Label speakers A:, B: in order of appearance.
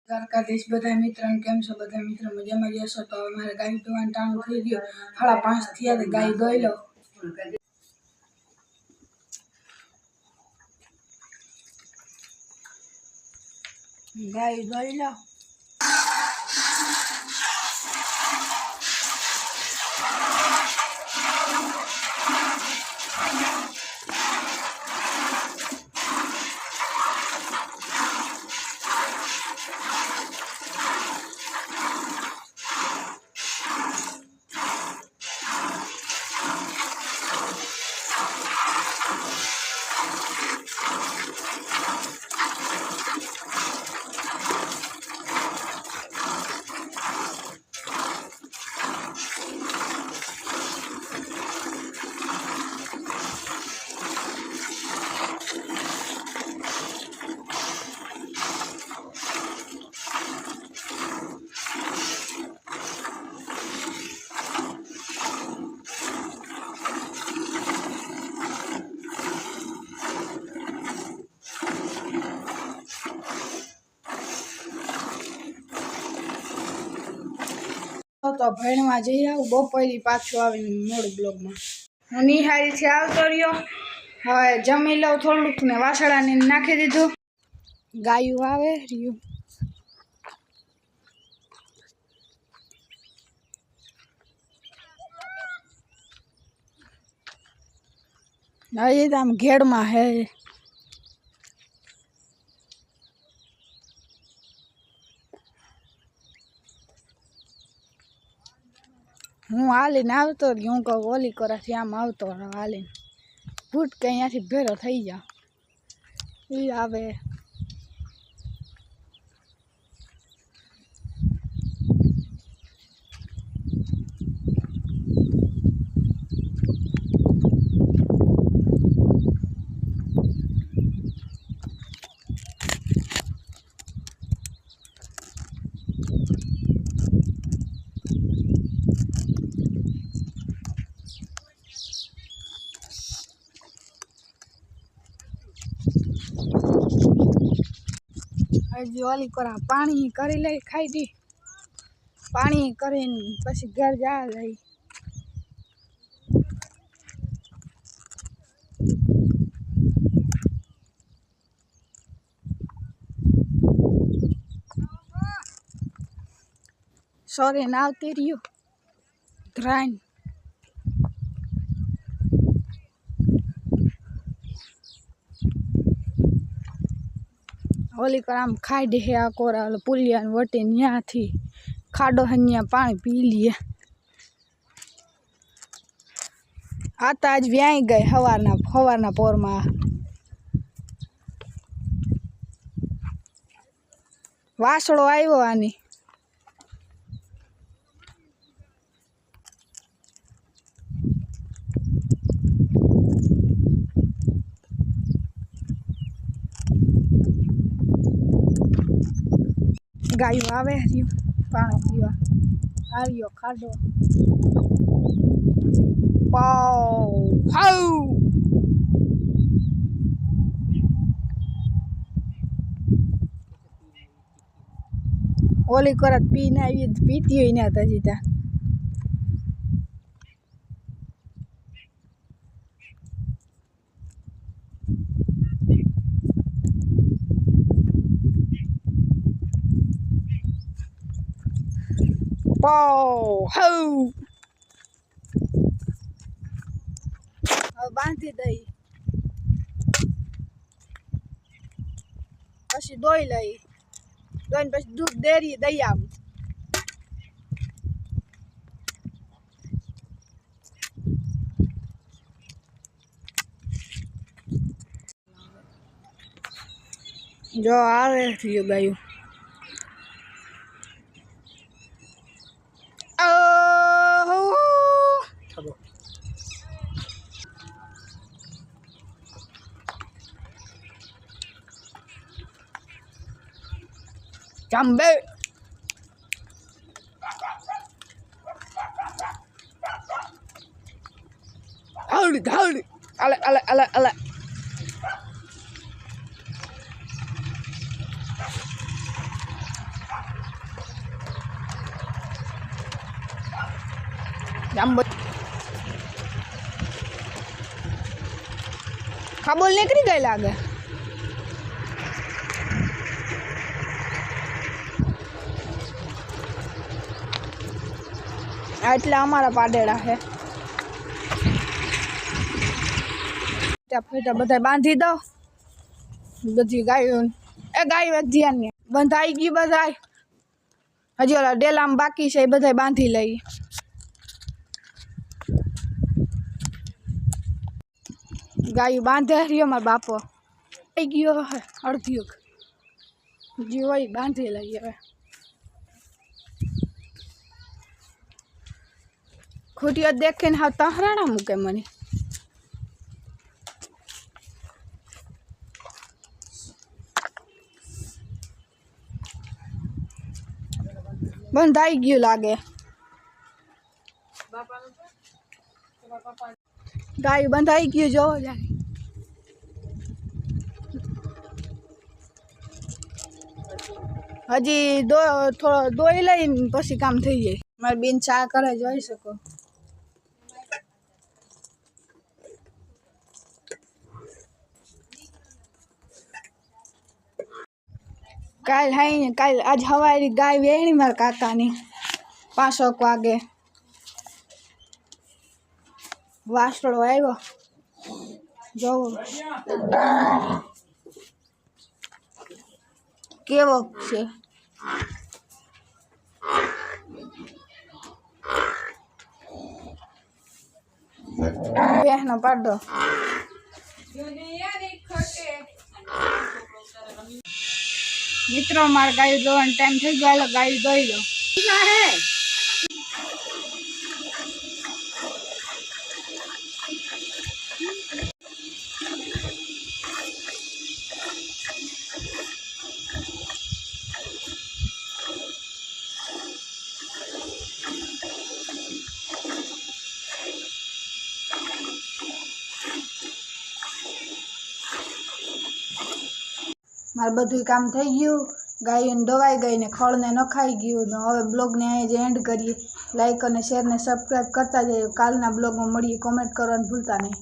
A: દ્વારકાધીશ બધા મિત્રોને કેમ છો? બધા મિત્રો મજામાં જશો? તો અમારે ગાય ધોવાનું ટાણું થઈ ગયું. 5:30 થયા ગાય ધોઈ લો. ગાય ધોઈ લો. તો ભણવા જઈ આવું. બપોરી પાછું આવીને મોડું બ્લોગમાં હું નિહાળીથી આવતો રહ્યો. હવે જમી લઉં થોડુંક ને વાસણાને નાખી દીધું. ગાયું આવે રહ્યું. હજી તો આમ ઘેડમાં હે. હું હાલીને આવતો રહ્યો. હું કહું ઓલી કરાથી આમ આવતો હાલીને ભૂટ કે અહીંયાથી ભેરો થઈ જાવ. એ આવે. હજી ઓલી કરા પાણી કરી લઈ ખાઈ દી. પાણી કરીને પછી ઘર જા લઈ. સોરી ના આવતી રહ્યું ધ્રાન. ઓલી કર આમ ખાઈ દે આ કોરા પુલિયા વટી ત્યાંથી ખાડો હન્યા પાણી પી લઈએ. આ તો આજ વ્યાઈ ગઈ સવારના પોરમાં. વાસળો આવ્યો આની. ગાયું આવે રહ્યું પાણી પીવા. આવ્યો ખાડો. પાવ હાઉ ઓલી કરત પીને આવી પીતી હોય ને હજી ત્યાં. પાવ હાઉ હવે બાંધી દઈ. પછી દોઈ લઈ. દોઈને પછી દૂધ ડેરી દઈ આવું. જો આવે રહ્યું ગાયું. Chăm bê hurry ale જાંબુ ખાબોલ નીકળી ગઈ લાગે. એટલા અમારા પાડેડા છે. ત્યાં બધા બાંધી દો બધી ગાયો. એ ગાય ધ્યાન ને બંધાઈ ગઈ બધા. હજી ઓલા ડેલામાં બાકી છે એ બધા બાંધી લઈ. ગાયું બાંધે રહ્યો મારા બાપો. આવી ગયો હે અડધી જે હોય બાંધી લઈ. હવે ખોટીઓ દેખીને હા તહરાણા મૂકે મને. બંધાઈ ગયું લાગે. ગાય બંધાઈ ગયું જોવો જાય. હજી થોડો દોઈ લઈને પછી કામ થઈ જાય. મારી બેન ચા કરે જોઈ શકો. કાલ આજ હવારી ગાય વેણી મારા કાકાની 5 વાગે. વાસળો આવ્યો જોવો કેવો છે. બેહનો પાડો. મિત્રો મારે ગાયું દોવાનો ટાઈમ થઈ ગયો. ગાયું દોઈ લો. મારે બધું કામ થઈ ગયું. ગાયોને દવાઈ ગઈ ને ખળને નખાઈ ગયું. હવે બ્લોગને અહીં જ એન્ડ કરીએ. લાઈક અને શેર ને સબસ્ક્રાઈબ કરતા જઈએ. કાલના બ્લોગમાં મળીએ. કોમેન્ટ કરવાનું ભૂલતા નહીં.